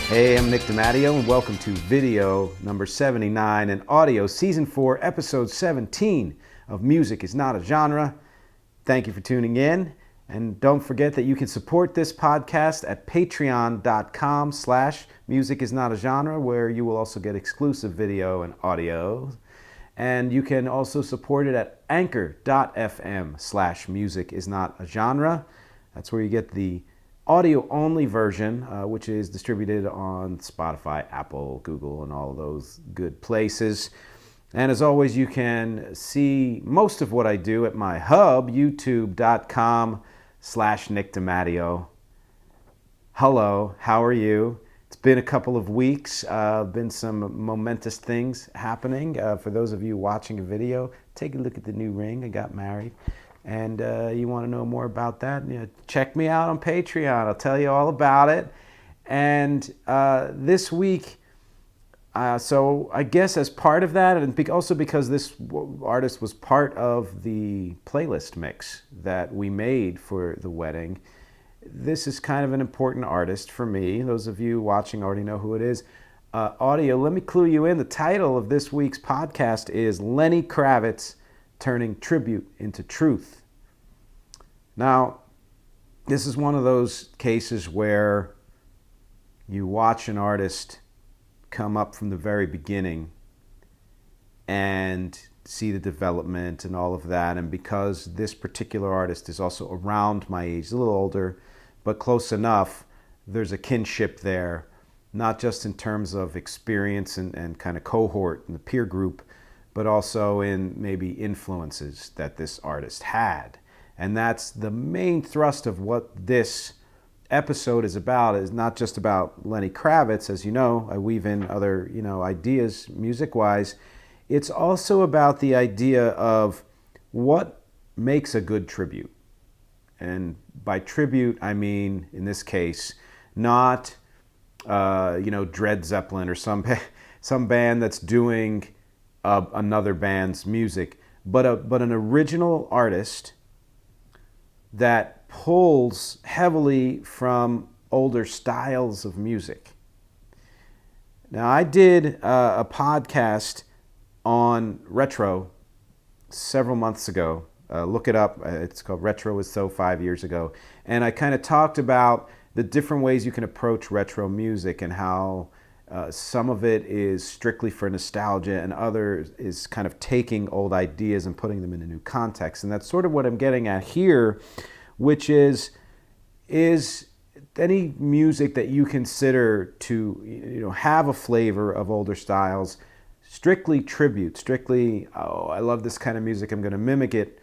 Hey, I'm Nick DiMatteo, and welcome to video number 79 and audio season 4, episode 17 of Music is Not a Genre. Thank you for tuning in, and don't forget that you can support this podcast at patreon.com/musicisnotagenre, where you will also get exclusive video and audio. And you can also support it at anchor.fm/musicisnotagenre. That's where you get the audio-only version, which is distributed on Spotify, Apple, Google, and all of those good places. And as always, you can see most of what I do at my hub, youtube.com/Nick DiMatteo. Hello, how are you? It's been a couple of weeks, been some momentous things happening. For those of you watching a video, take a look at the new ring. I got married. And you want to know more about that, check me out on Patreon. I'll tell you all about it. And this week, so I guess as part of that, and also because this artist was part of the playlist mix that we made for the wedding, this is kind of an important artist for me. Those of you watching already know who it is. Audio, let me clue you in. The title of this week's podcast is Lenny Kravitz, Turning Tribute into Truth. Now, this is one of those cases where you watch an artist come up from the very beginning and see the development and all of that. And because this particular artist is also around my age, a little older, but close enough, there's a kinship there, not just in terms of experience and kind of cohort and the peer group, but also in maybe influences that this artist had. And that's the main thrust of what this episode is about. Is not just about Lenny Kravitz, as you know. I weave in other, ideas music-wise. It's also about the idea of what makes a good tribute. And by tribute, I mean, in this case, not, Dred Zeppelin or some band that's doing another band's music, but an original artist that pulls heavily from older styles of music. Now, I did a podcast on retro several months ago. Look it up. It's called Retro is So 5 years ago. And I kind of talked about the different ways you can approach retro music and how some of it is strictly for nostalgia and others is kind of taking old ideas and putting them in a new context. And that's sort of what I'm getting at here, which is any music that you consider to have a flavor of older styles, strictly tribute, strictly, I love this kind of music, I'm going to mimic it,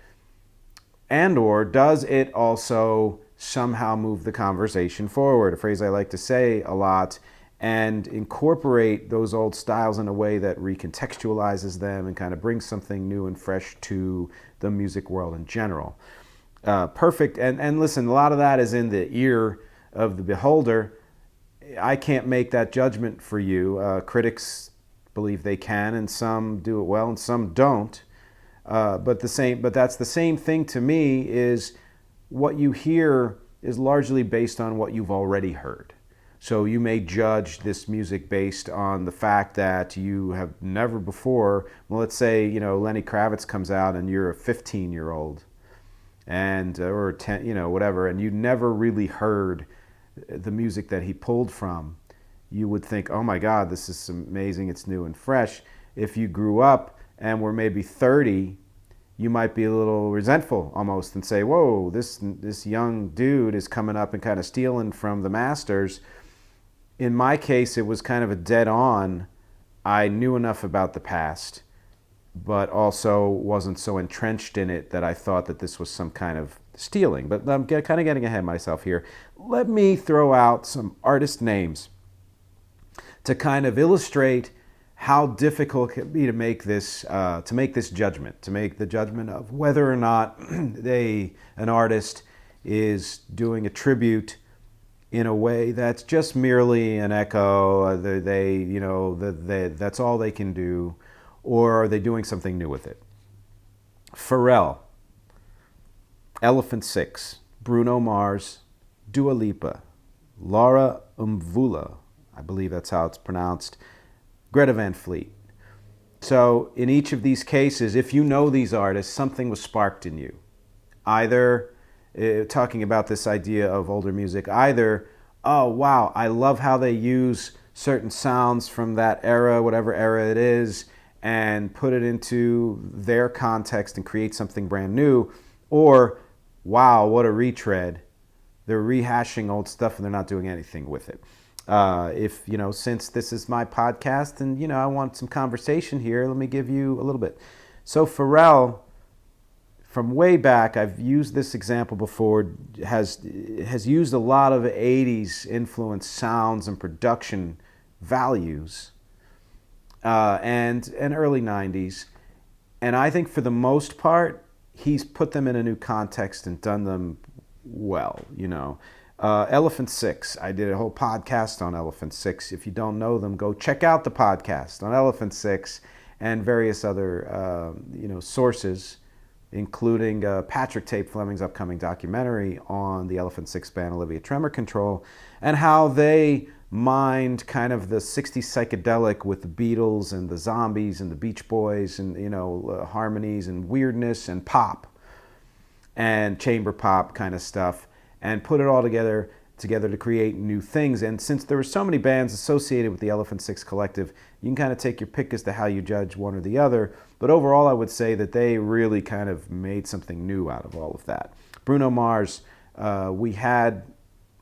and or does it also somehow move the conversation forward, a phrase I like to say a lot, and incorporate those old styles in a way that recontextualizes them and kind of brings something new and fresh to the music world in general. Perfect. And listen, a lot of that is in the ear of the beholder. I can't make that judgment for you. Critics believe they can, and some do it well and some don't. But that's the same thing to me. Is what you hear is largely based on what you've already heard. So you may judge this music based on the fact that you have never before, well, let's say, Lenny Kravitz comes out and you're a 15-year-old and or 10, whatever, and you never really heard the music that he pulled from. You would think, oh my God, this is amazing, it's new and fresh. If you grew up and were maybe 30, you might be a little resentful almost and say, whoa, this young dude is coming up and kind of stealing from the masters. In my case, it was kind of a dead on. I knew enough about the past, but also wasn't so entrenched in it that I thought that this was some kind of stealing. But I'm kind of getting ahead of myself here. Let me throw out some artist names to kind of illustrate how difficult it can be to make this judgment, to make the judgment of whether or not an artist is doing a tribute in a way that's just merely an echo. That's all they can do, or are they doing something new with it? Pharrell, Elephant Six, Bruno Mars, Dua Lipa, Laura Mvula, I believe that's how it's pronounced, Greta Van Fleet. So in each of these cases, if you know these artists, something was sparked in you. Either, talking about this idea of older music, either, oh wow, I love how they use certain sounds from that era, whatever era it is, and put it into their context and create something brand new, or wow, what a retread. They're rehashing old stuff and they're not doing anything with it. If, since this is my podcast and, I want some conversation here, let me give you a little bit. So Pharrell, from way back, I've used this example before, has used a lot of 80s influenced sounds and production values, and early 90s. And I think for the most part, he's put them in a new context and done them well, Elephant Six. I did a whole podcast on Elephant Six. If you don't know them, go check out the podcast on Elephant Six and various other, sources, including Patrick Tate Fleming's upcoming documentary on the Elephant Six band, Olivia Tremor Control, and how they mined kind of the 60s psychedelic with the Beatles and the Zombies and the Beach Boys and, harmonies and weirdness and pop and chamber pop kind of stuff, and put it all together to create new things. And since there were so many bands associated with the Elephant Six Collective, you can kind of take your pick as to how you judge one or the other. But overall, I would say that they really kind of made something new out of all of that. Bruno Mars, we had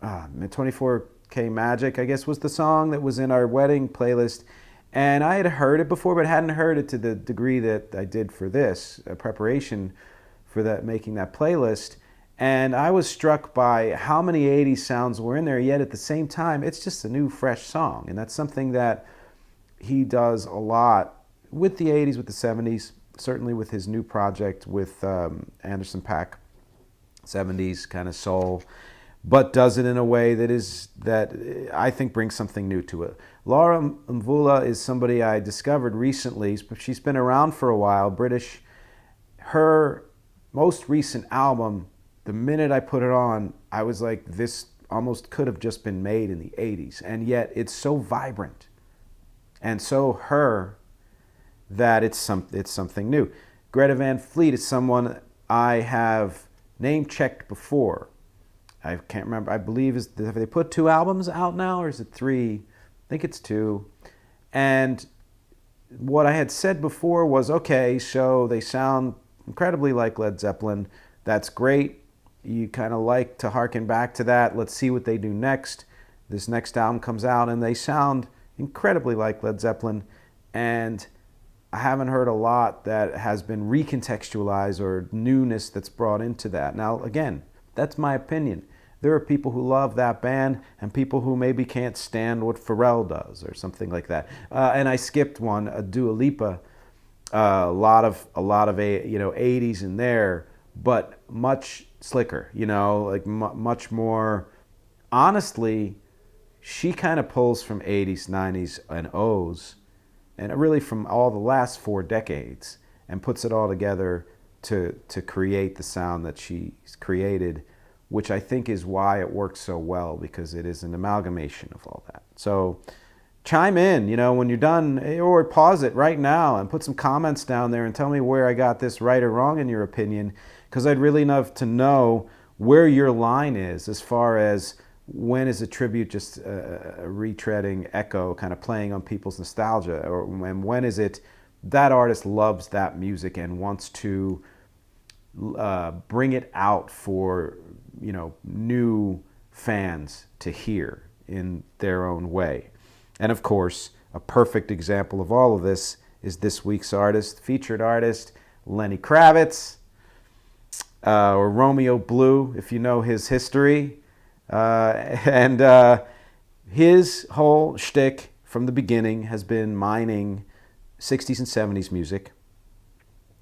24K Magic, I guess was the song that was in our wedding playlist. And I had heard it before, but hadn't heard it to the degree that I did for this preparation for that, making that playlist. And I was struck by how many 80s sounds were in there, yet at the same time, it's just a new, fresh song. And that's something that he does a lot with the 80s, with the 70s, certainly with his new project with Anderson .Paak, 70s kind of soul, but does it in a way that I think brings something new to it. Laura Mvula is somebody I discovered recently. She's been around for a while, British. Her most recent album, the minute I put it on, I was like, this almost could have just been made in the 80s. And yet it's so vibrant and so her that it's something new. Greta Van Fleet is someone I have name-checked before. I can't remember. I believe, have they put 2 albums out now, or is it 3? I think it's 2. And what I had said before was, okay, so they sound incredibly like Led Zeppelin. That's great. You kind of like to harken back to that. Let's see what they do next. This next album comes out and they sound incredibly like Led Zeppelin. And I haven't heard a lot that has been recontextualized or newness that's brought into that. Now, again, that's my opinion. There are people who love that band and people who maybe can't stand what Pharrell does or something like that. And I skipped one, a Dua Lipa, a lot of 80s in there, but much slicker, like much more. Honestly, she kind of pulls from 80s, 90s, and O's, and really from all the last 4 decades, and puts it all together to create the sound that she's created, which I think is why it works so well, because it is an amalgamation of all that. So chime in, when you're done, or pause it right now and put some comments down there and tell me where I got this right or wrong in your opinion, because I'd really love to know where your line is as far as when is a tribute just a retreading echo, kind of playing on people's nostalgia, or when is it that artist loves that music and wants to bring it out for new fans to hear in their own way. And of course, a perfect example of all of this is this week's featured artist, Lenny Kravitz, or Romeo Blue, if you know his history. And his whole shtick from the beginning has been mining 60s and 70s music.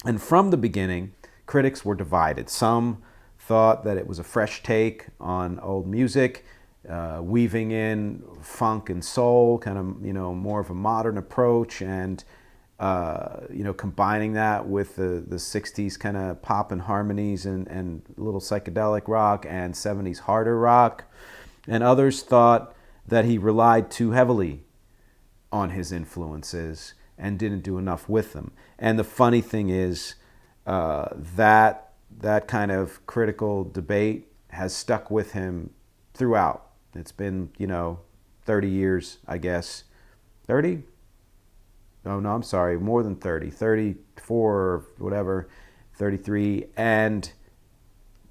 And from the beginning, critics were divided. Some thought that it was a fresh take on old music, weaving in funk and soul, kind of, more of a modern approach, and combining that with the 60s kind of pop and harmonies and little psychedelic rock and 70s harder rock. And others thought that he relied too heavily on his influences and didn't do enough with them. And the funny thing is that kind of critical debate has stuck with him throughout. It's been, 30 years, I guess. 30? Oh, no, I'm sorry, more than 30. 34 or whatever, 33. And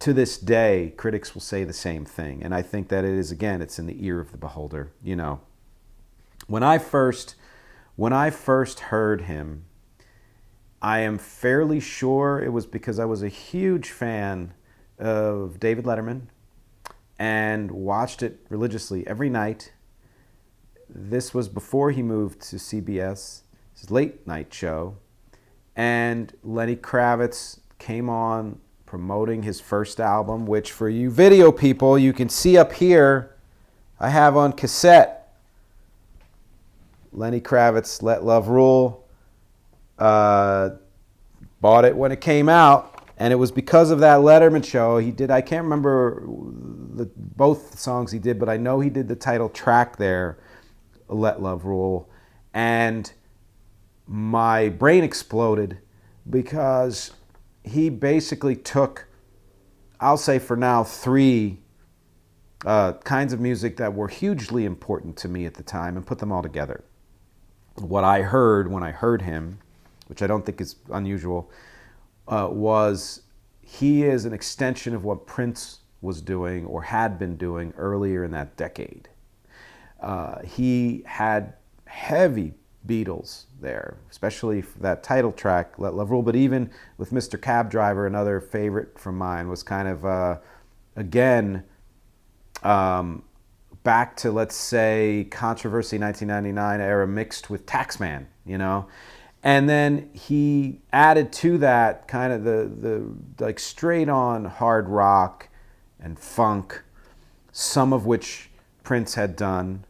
to this day, critics will say the same thing. And I think that it is, again, it's in the ear of the beholder. When I first heard him, I am fairly sure it was because I was a huge fan of David Letterman and watched it religiously every night. This was before he moved to CBS, his late night show, and Lenny Kravitz came on promoting his first album, which for you video people, you can see up here, I have on cassette. Lenny Kravitz, Let Love Rule. Bought it when it came out, and it was because of that Letterman show. He did, I can't remember both songs he did, but I know he did the title track there, Let Love Rule, and my brain exploded because he basically took, I'll say for now, 3 kinds of music that were hugely important to me at the time and put them all together. What I heard when I heard him, which I don't think is unusual, was he is an extension of what Prince was doing or had been doing earlier in that decade. He had heavy Beatles there, especially for that title track, Let Love Rule, but even with Mr. Cab Driver, another favorite from mine, was kind of, again, back to, let's say, Controversy 1999 era mixed with Taxman, And then he added to that kind of the like straight on hard rock and funk, some of which Prince had done,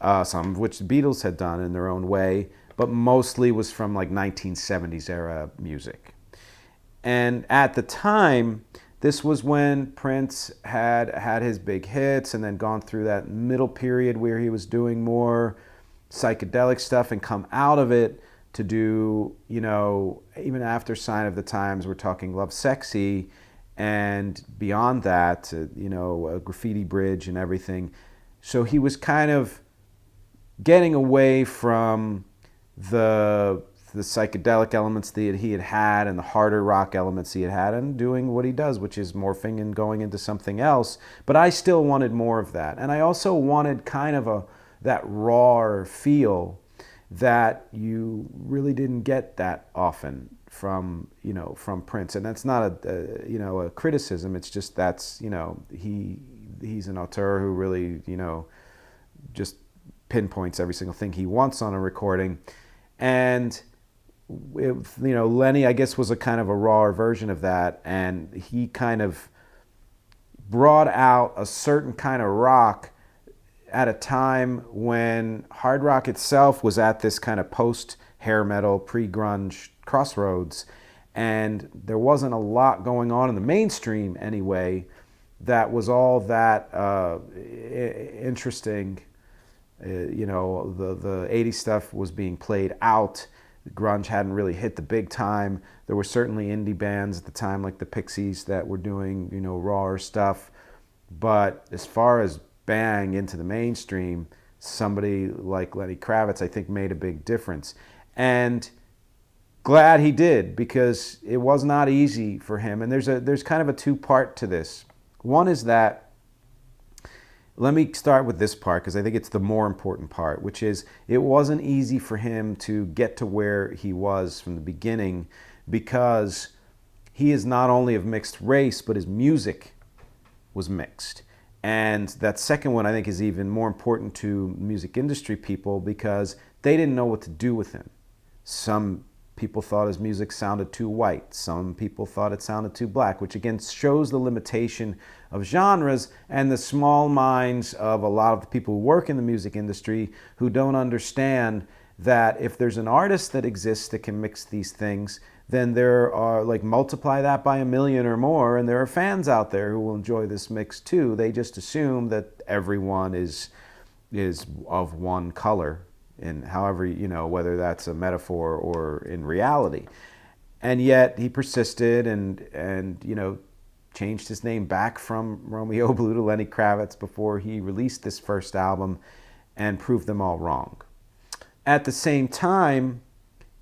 some of which the Beatles had done in their own way, but mostly was from like 1970s era music. And at the time, this was when Prince had his big hits and then gone through that middle period where he was doing more psychedelic stuff and come out of it to do, even after Sign of the Times, we're talking Love Sexy, and beyond that, Graffiti Bridge and everything. So he was kind of getting away from the psychedelic elements that he had and the harder rock elements he had and doing what he does, which is morphing and going into something else. But I still wanted more of that. And I also wanted kind of that raw feel that you really didn't get that often from Prince. And that's not a criticism. It's just he's an auteur who really, just pinpoints every single thing he wants on a recording. And Lenny, I guess, was a kind of a rawer version of that, and he kind of brought out a certain kind of rock at a time when hard rock itself was at this kind of post-hair metal, pre-grunge crossroads, and there wasn't a lot going on in the mainstream anyway that was all that interesting. The 80s stuff was being played out. Grunge hadn't really hit the big time. There were certainly indie bands at the time like the Pixies that were doing, rawer stuff. But as far as bang into the mainstream, somebody like Lenny Kravitz, I think, made a big difference. And glad he did, because it was not easy for him. And there's kind of a 2-part to this. One is that, let me start with this part because I think it's the more important part, which is it wasn't easy for him to get to where he was from the beginning, because he is not only of mixed race, but his music was mixed. And that second one, I think, is even more important to music industry people because they didn't know what to do with him. Some people thought his music sounded too white. Some people thought it sounded too black, which again shows the limitation of genres and the small minds of a lot of the people who work in the music industry who don't understand that if there's an artist that exists that can mix these things, then there are, multiply that by 1 million or more, and there are fans out there who will enjoy this mix too. They just assume that everyone is, is of one color, and however, whether that's a metaphor or in reality. And yet he persisted and changed his name back from Romeo Blue to Lenny Kravitz before he released this first album and proved them all wrong. At the same time,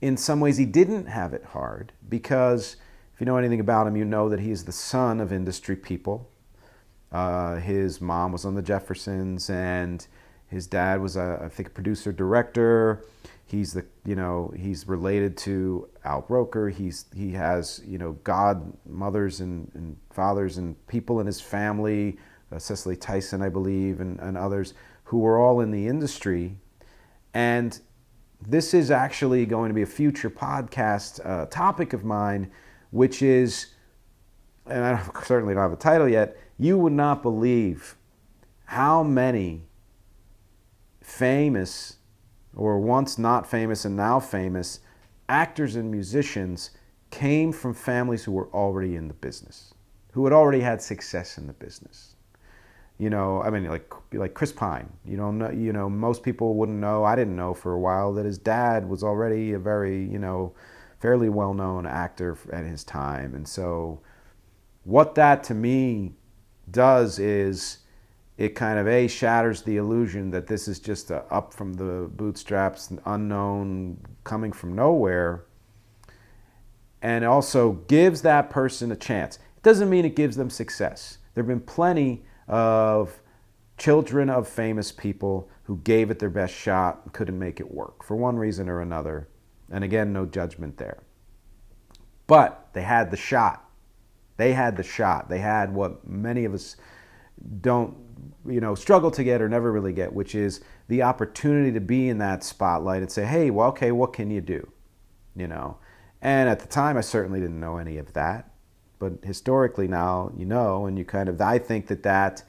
in some ways he didn't have it hard, because if you know anything about him, you know that he's the son of industry people. His mom was on the Jeffersons, and his dad was I think a producer director. He's he's related to Al Roker. He has godmothers and fathers and people in his family, Cicely Tyson, I believe, and others who were all in the industry. And this is actually going to be a future podcast topic of mine, which is, and I certainly don't have a title yet, you would not believe how many famous, or once not famous and now famous, actors and musicians came from families who were already in the business, who had already had success in the business. Like Chris Pine. Most people wouldn't know. I didn't know for a while that his dad was already a very, fairly well-known actor at his time. And so what that to me does is it kind of shatters the illusion that this is just a up from the bootstraps, unknown, coming from nowhere, and also gives that person a chance. It doesn't mean it gives them success. There have been plenty of children of famous people who gave it their best shot and couldn't make it work for one reason or another. And again, no judgment there. But they had the shot. They had the shot. They had what many of us don't, struggle to get or never really get, which is the opportunity to be in that spotlight and say, hey, well, okay, what can you do? And at the time, I certainly didn't know any of that. But historically now, and you kind of, I think that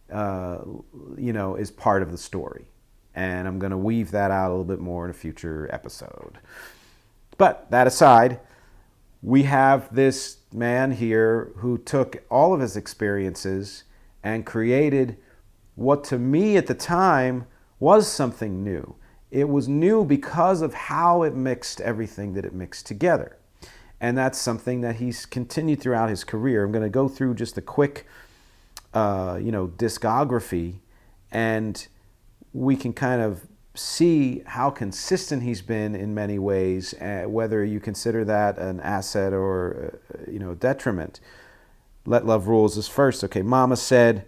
is part of the story. And I'm going to weave that out a little bit more in a future episode. But that aside, we have this man here who took all of his experiences and created what to me at the time was something new. It was new because of how it mixed everything that it mixed together. And that's something that he's continued throughout his career. I'm going to go through just a quick, discography, and we can kind of see how consistent he's been in many ways, whether you consider that an asset or, detriment. Let Love Rules is first. Okay, Mama Said,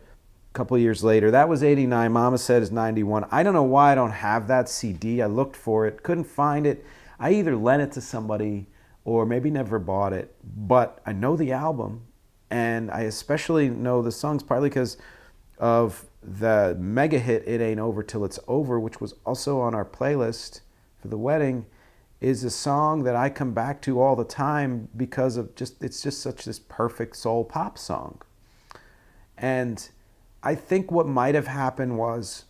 a couple years later. That was 89. Mama Said is 91. I don't know why I don't have that CD. I looked for it, couldn't find it. I either lent it to somebody or maybe never bought it, but I know the album, and I especially know the songs partly because of the mega hit It Ain't Over Till It's Over, which was also on our playlist for the wedding, is a song that I come back to all the time because of it's just such this perfect soul pop song. And I think what might have happened was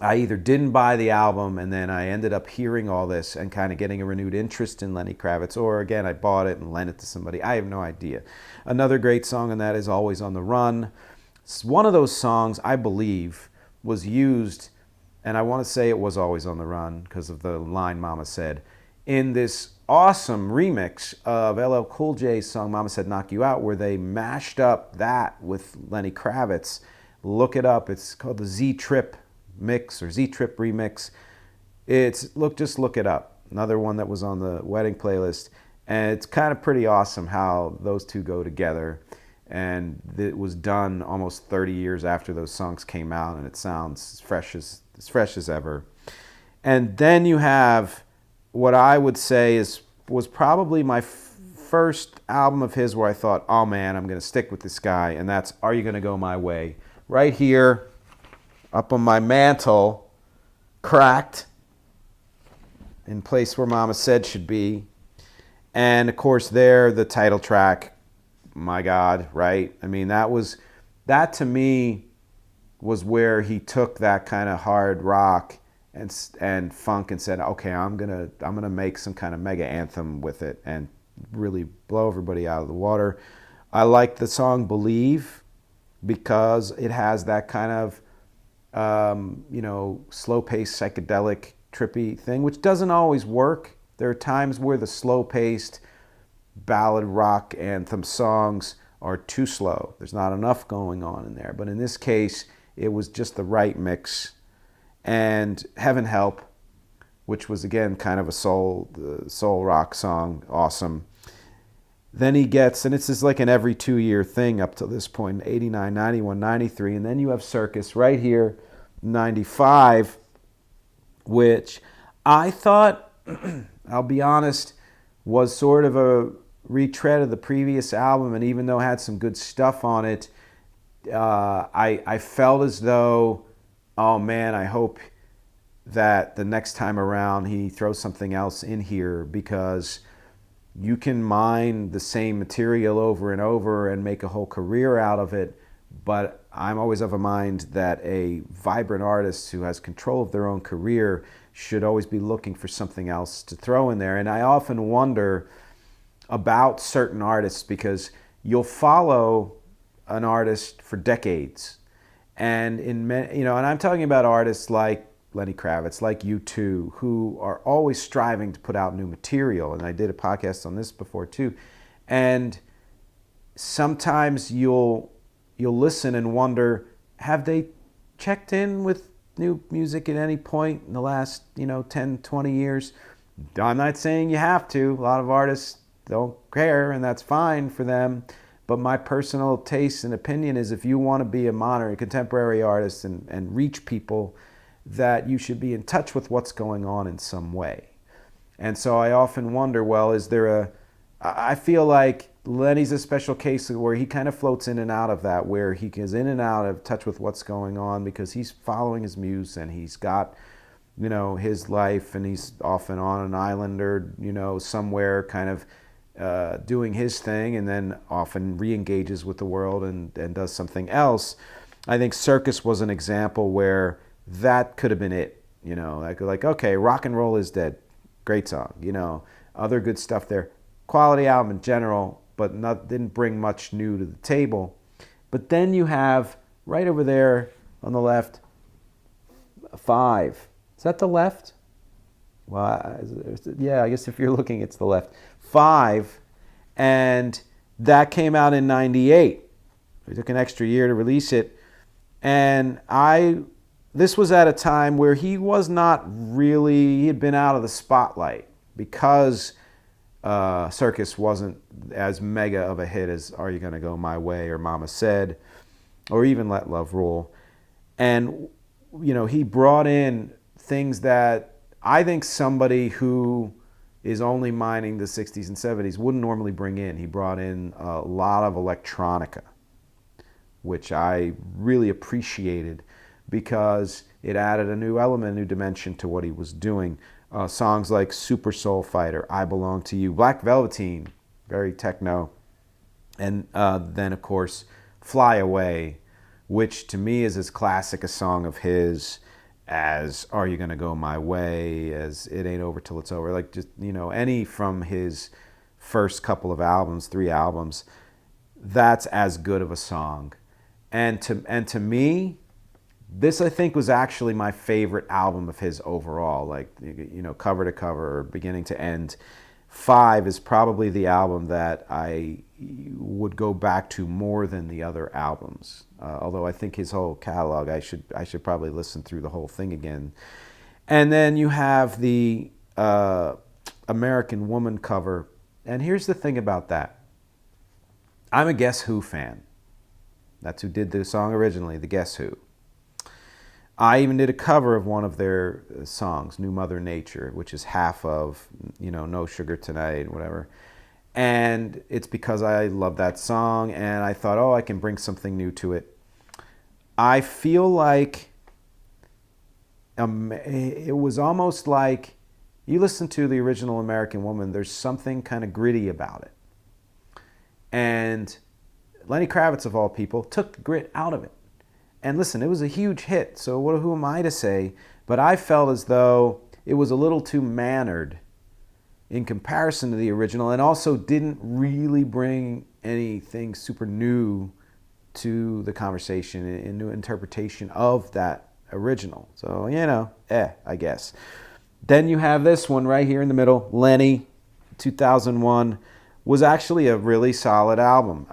I either didn't buy the album and then I ended up hearing all this and kind of getting a renewed interest in Lenny Kravitz, or again, I bought it and lent it to somebody. I have no idea. Another great song on that is Always on the Run. It's one of those songs, I believe, was used, and I want to say it was Always on the Run because of the line Mama Said, in this awesome remix of LL Cool J's song Mama Said Knock You Out, where they mashed up that with Lenny Kravitz. Look it up. It's called the Z-Trip mix or Z-Trip remix. Just look it up. Another one that was on the wedding playlist, and it's kind of pretty awesome how those two go together. And it was done almost 30 years after those songs came out, and it sounds as fresh as ever. And then you have what I would say was probably my first album of his where I thought, oh man, I'm going to stick with this guy, and that's Are You Gonna Go My Way? Right here, up on my mantle, cracked, in place where Mama Said should be. And of course there, the title track, my God, right? I mean, that to me was where he took that kind of hard rock and funk and said, okay, I'm gonna make some kind of mega anthem with it and really blow everybody out of the water. I like the song Believe because it has that kind of slow-paced, psychedelic, trippy thing, which doesn't always work. There are times where the slow-paced ballad rock anthem songs are too slow. There's not enough going on in there. But in this case, it was just the right mix. And Heaven Help, which was again kind of a soul rock song, awesome. Then he gets, and it's just like an every 2-year thing up to this point, 89, 91, 93, and then you have Circus right here, 95, which I thought, I'll be honest, was sort of a retread of the previous album, and even though it had some good stuff on it, I felt as though, oh man, I hope that the next time around he throws something else in here, because you can mine the same material over and over and make a whole career out of it, but I'm always of a mind that a vibrant artist who has control of their own career should always be looking for something else to throw in there. And I often wonder about certain artists, because you'll follow an artist for decades, and and I'm talking about artists like Lenny Kravitz, like U2, who are always striving to put out new material. And I did a podcast on this before too. And sometimes you'll listen and wonder, have they checked in with new music at any point in the last 10, 20 years? I'm not saying you have to. A lot of artists don't care, and that's fine for them. But my personal taste and opinion is, if you want to be a modern contemporary artist and reach people, that you should be in touch with what's going on in some way. And so I often wonder, well, I feel like Lenny's a special case where he kind of floats in and out of that, where he is in and out of touch with what's going on because he's following his muse, and he's got, his life, and he's often on an island or, somewhere kind of doing his thing, and then often re-engages with the world and does something else. I think Circus was an example where that could have been it, like, okay, Rock and Roll is Dead, great song, other good stuff there, quality album in general, but didn't bring much new to the table. But then you have right over there on the left, 5. Is that the left? Well, yeah, I guess if you're looking, it's the left. 5, and that came out in 98. It took an extra year to release it, and this was at a time where he was not really, he had been out of the spotlight because Circus wasn't as mega of a hit as Are You Gonna Go My Way or Mama Said, or even Let Love Rule. And, he brought in things that I think somebody who is only mining the 60s and 70s wouldn't normally bring in. He brought in a lot of electronica, which I really appreciated, because it added a new element, a new dimension to what he was doing. Songs like Super Soul Fighter, I Belong to You, Black Velveteen, very techno, and then of course Fly Away, which to me is as classic a song of his as Are You Gonna Go My Way, as It Ain't Over Till It's Over, like just any from his first couple of albums, 3 albums, that's as good of a song. And to me, this, I think, was actually my favorite album of his overall, like, cover to cover or beginning to end. 5 is probably the album that I would go back to more than the other albums. Although I think his whole catalog, I should probably listen through the whole thing again. And then you have the American Woman cover. And here's the thing about that. I'm a Guess Who fan. That's who did the song originally, the Guess Who. I even did a cover of one of their songs, New Mother Nature, which is half of, No Sugar Tonight, whatever. And it's because I love that song, and I thought, I can bring something new to it. I feel like it was almost like, you listen to the original American Woman, there's something kind of gritty about it. And Lenny Kravitz, of all people, took the grit out of it. And listen, it was a huge hit, so who am I to say? But I felt as though it was a little too mannered in comparison to the original, and also didn't really bring anything super new to the conversation, a new interpretation of that original. So, I guess. Then you have this one right here in the middle, Lenny, 2001, was actually a really solid album.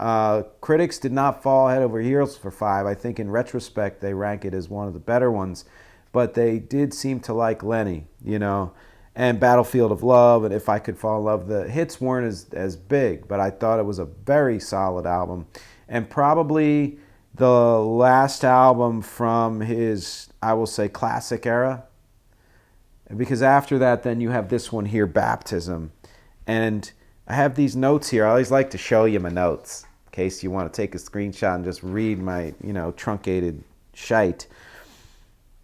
Critics did not fall head over heels for 5. I think in retrospect they rank it as one of the better ones, but they did seem to like Lenny, and Battlefield of Love and If I Could Fall in Love. The hits weren't as big, but I thought it was a very solid album, and probably the last album from his, I will say, classic era. Because after that, then you have this one here, Baptism. And I have these notes here. I always like to show you my notes in case you want to take a screenshot and just read my, truncated shite.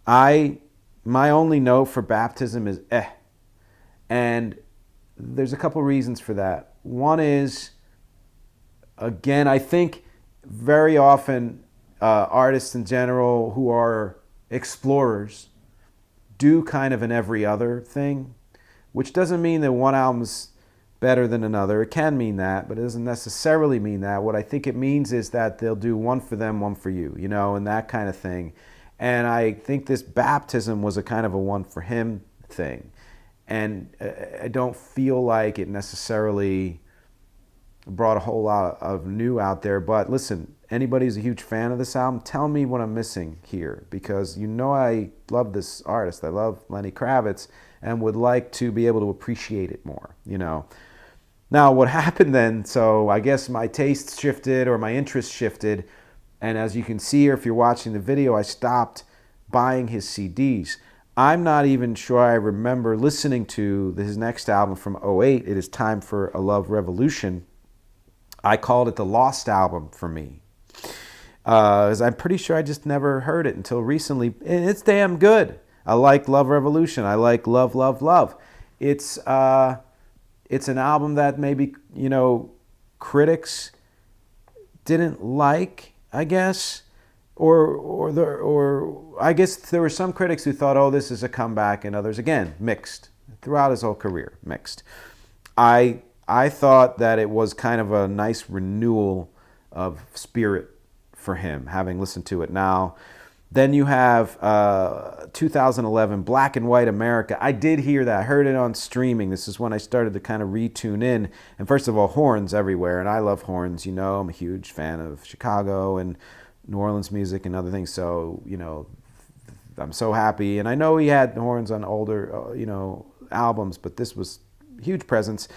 My only note for Baptism is And there's a couple reasons for that. One is, again, I think very often artists in general who are explorers do kind of an every other thing, which doesn't mean that one album's better than another. It can mean that, but it doesn't necessarily mean that. What I think it means is that they'll do one for them, one for you, and that kind of thing. And I think this Baptism was a kind of a one for him thing. And I don't feel like it necessarily brought a whole lot of new out there. But listen, anybody who's a huge fan of this album, tell me what I'm missing here, because I love this artist. I love Lenny Kravitz and would like to be able to appreciate it more, Now, what happened then, so I guess my tastes shifted or my interest shifted, and as you can see here, if you're watching the video, I stopped buying his CDs. I'm not even sure I remember listening to his next album from '08, It Is Time for a Love Revolution. I called it the lost album for me. As I'm pretty sure I just never heard it until recently. And it's damn good. I like Love Revolution. I like Love, Love, Love. It's an album that maybe, critics didn't like, I guess. Or I guess there were some critics who thought, oh, this is a comeback, and others, again, mixed. Throughout his whole career, mixed. I thought that it was kind of a nice renewal of spirit for him, having listened to it now. Then you have 2011, Black and White America. I did hear that. I heard it on streaming. This is when I started to kind of retune in. And first of all, horns everywhere. And I love horns. I'm a huge fan of Chicago and New Orleans music and other things. So, I'm so happy. And I know he had horns on older, albums, but this was a huge presence.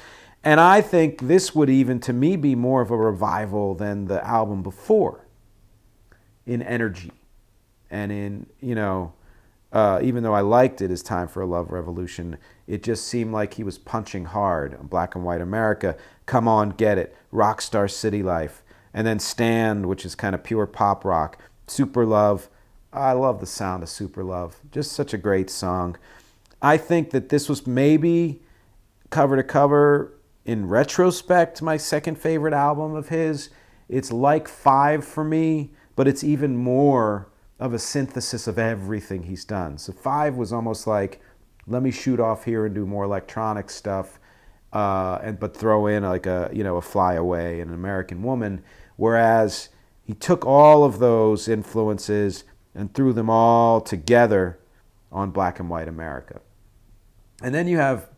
And I think this would even, to me, be more of a revival than the album before in energy. And in, even though I liked It Is Time for a Love Revolution, it just seemed like he was punching hard on Black and White America, Come On, Get It, Rockstar City Life, and then Stand, which is kind of pure pop rock, Super Love. I love the sound of Super Love. Just such a great song. I think that this was maybe cover to cover, in retrospect, my second favorite album of his. It's like 5 for me, but it's even more of a synthesis of everything he's done. So 5 was almost like, let me shoot off here and do more electronic stuff, but throw in like a Fly Away and An American Woman. Whereas he took all of those influences and threw them all together on Black and White America. And then you have,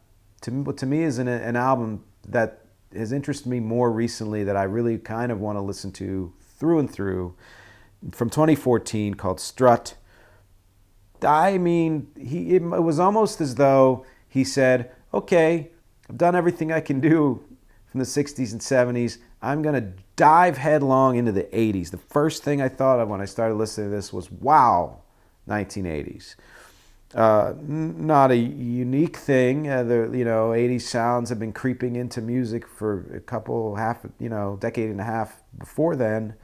what to me is an album that has interested me more recently, that I really kind of want to listen to through and through, from 2014, called Strut. I mean, it was almost as though he said, okay, I've done everything I can do from the 60s and 70s. I'm going to dive headlong into the 80s. The first thing I thought of when I started listening to this was, wow, 1980s. Not a unique thing. The 80s sounds have been creeping into music for decade and a half before then.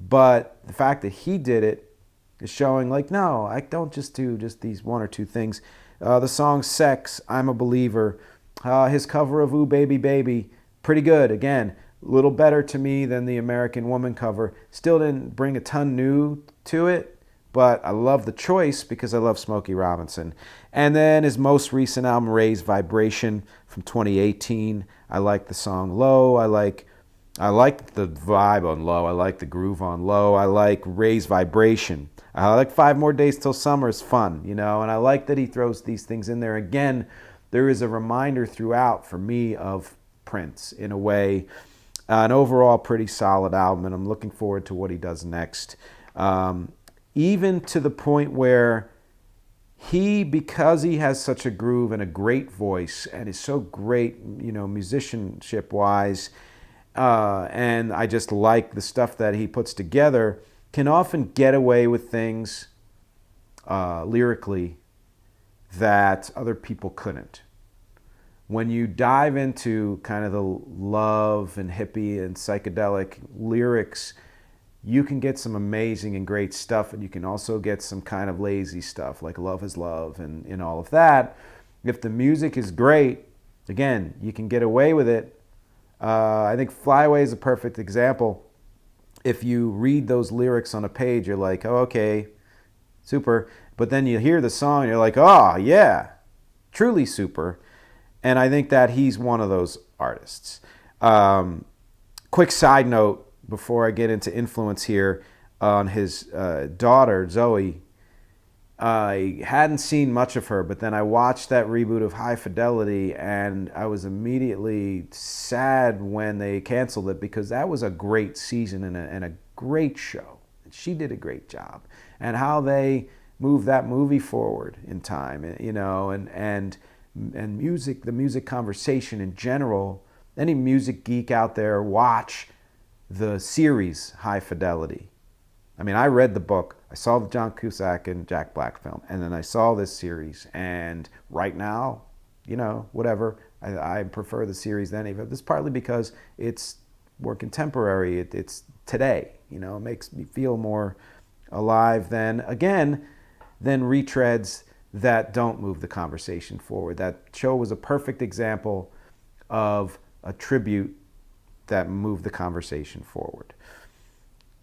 But the fact that he did it is showing, like, no, I don't just do just these one or two things. The song Sex, I'm a Believer. His cover of Ooh Baby Baby, pretty good. Again, a little better to me than the American Woman cover. Still didn't bring a ton new to it, but I love the choice because I love Smokey Robinson. And then his most recent album, Raise Vibration, from 2018. I like the song Low. I like I like the vibe on Low. I like the groove on Low. I like Ray's vibration. I like 5 More Days Till Summer is fun, you know, and I like that he throws these things in there. Again, there is a reminder throughout for me of Prince in a way. An overall pretty solid album, and I'm looking forward to what he does next. Even to the point where because he has such a groove and a great voice and is so great, you know, musicianship-wise, and I just like the stuff that he puts together, can often get away with things lyrically that other people couldn't. When you dive into kind of the love and hippie and psychedelic lyrics, you can get some amazing and great stuff, and you can also get some kind of lazy stuff like Love is Love and all of that. If the music is great, again, you can get away with it. I think Fly Away is a perfect example. If you read those lyrics on a page, you're like, oh, okay, super. But then you hear the song, and you're like, oh, yeah, truly super. And I think that he's one of those artists. Quick side note before I get into influence here on his daughter, Zoe. I hadn't seen much of her, but then I watched that reboot of High Fidelity, and I was immediately sad when they canceled it, because that was a great season and a great show. She did a great job. And how they moved that movie forward in time, you know, and music, the music conversation in general. Any music geek out there, watch the series High Fidelity. I mean, I read the book, I saw the John Cusack and Jack Black film, and then I saw this series, and right now, you know, whatever, I prefer the series than even. This is partly because it's more contemporary, it's today, you know, it makes me feel more alive than retreads that don't move the conversation forward. That show was a perfect example of a tribute that moved the conversation forward.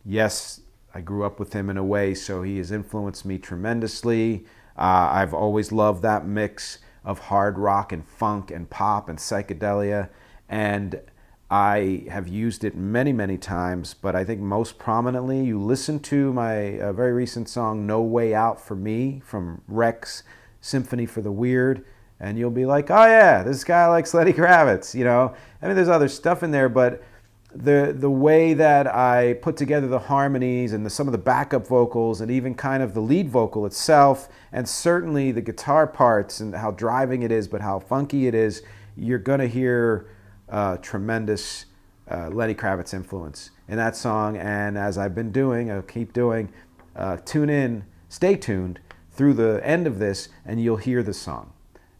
Yes, I grew up with him in a way, so he has influenced me tremendously. I've always loved that mix of hard rock and funk and pop and psychedelia, and I have used it many, many times, but I think most prominently, you listen to my very recent song, No Way Out for Me, from Rex Symphony for the Weird, and you'll be like, oh yeah, this guy likes Lenny Kravitz, you know? I mean, there's other stuff in there, but the way that I put together the harmonies and some of the backup vocals and even kind of the lead vocal itself, and certainly the guitar parts and how driving it is, but how funky it is, you're gonna hear tremendous Lenny Kravitz influence in that song. And as I've been doing, I'll keep doing, tune in, stay tuned through the end of this, and you'll hear the song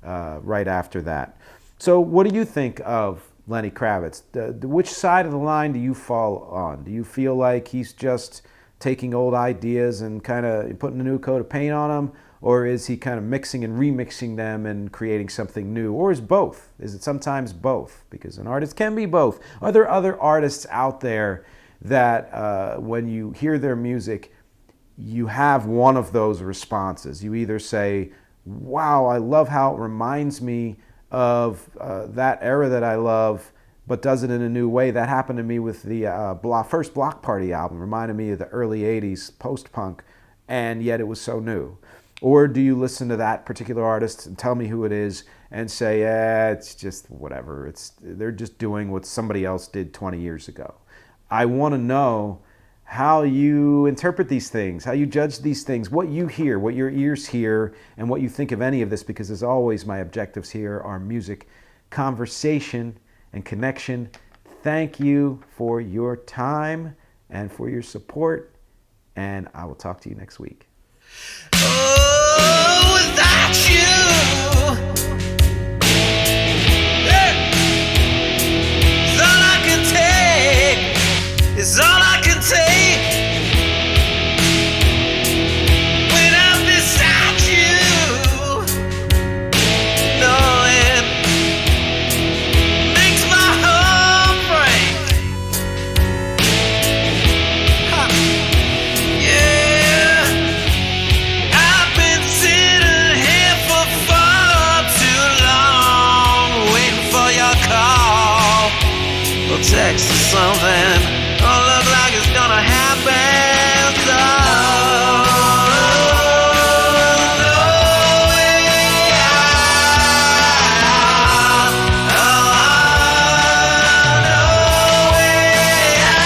right after that. So what do you think of Lenny Kravitz? Which side of the line do you fall on? Do you feel like he's just taking old ideas and kind of putting a new coat of paint on them? Or is he kind of mixing and remixing them and creating something new? Or is both? Is it sometimes both? Because an artist can be both. Are there other artists out there that when you hear their music, you have one of those responses? You either say, wow, I love how it reminds me of that era that I love, but does it in a new way. That happened to me with the first Block Party album. Reminded me of the early 80s post-punk, and yet it was so new. Or do you listen to that particular artist and tell me who it is and say, it's just whatever. They're just doing what somebody else did 20 years ago. I want to know how you interpret these things, how you judge these things, what you hear, what your ears hear, and what you think of any of this, because as always, my objectives here are music, conversation, and connection. Thank you for your time and for your support, and I will talk to you next week. Oh, without you, it's all I can take. It's all I can take. Without beside you, no, it makes my heart break. Ha. Yeah. I've been sitting here for or text or something. Don't look like it's gonna happen. So, no way out. Oh, no way out.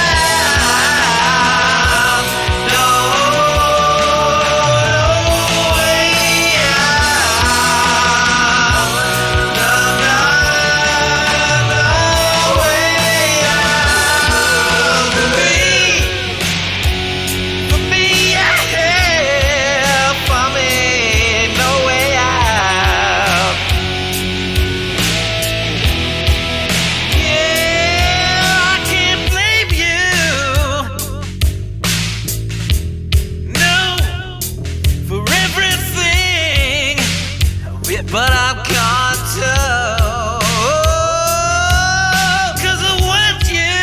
No way out. No, no, no way out. For me, yeah, for me, no way out. Yeah, I can't blame you. No, for everything, but I'm gone too. 'Cause I want you,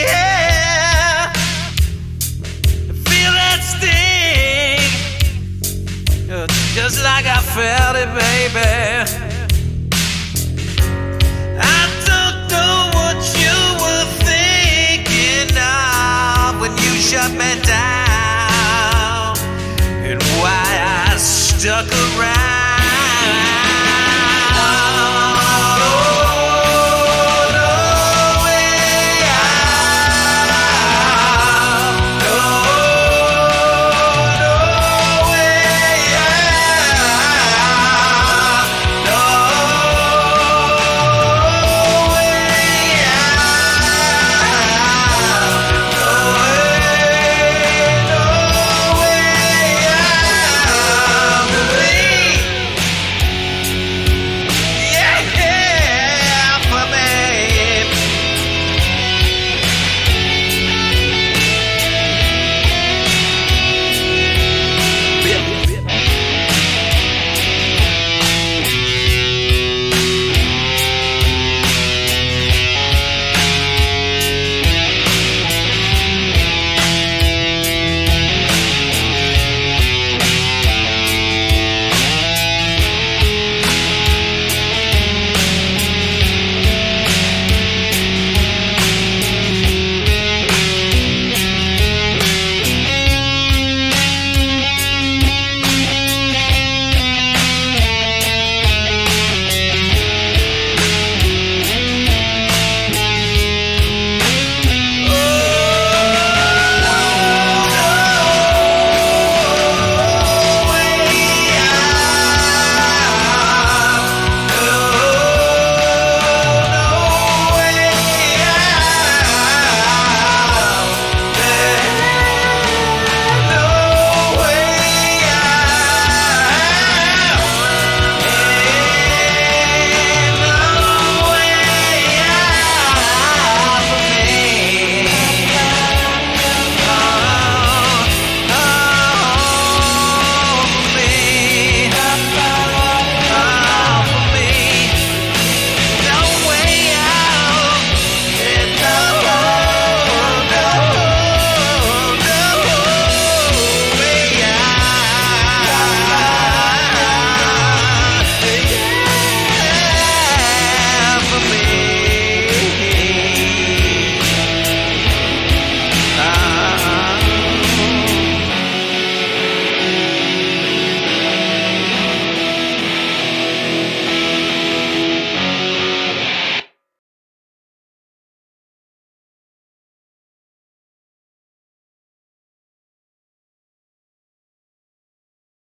yeah. Feel that sting, just like I felt it, baby. I don't know what you were thinking of when you shut me down, and why I stuck around.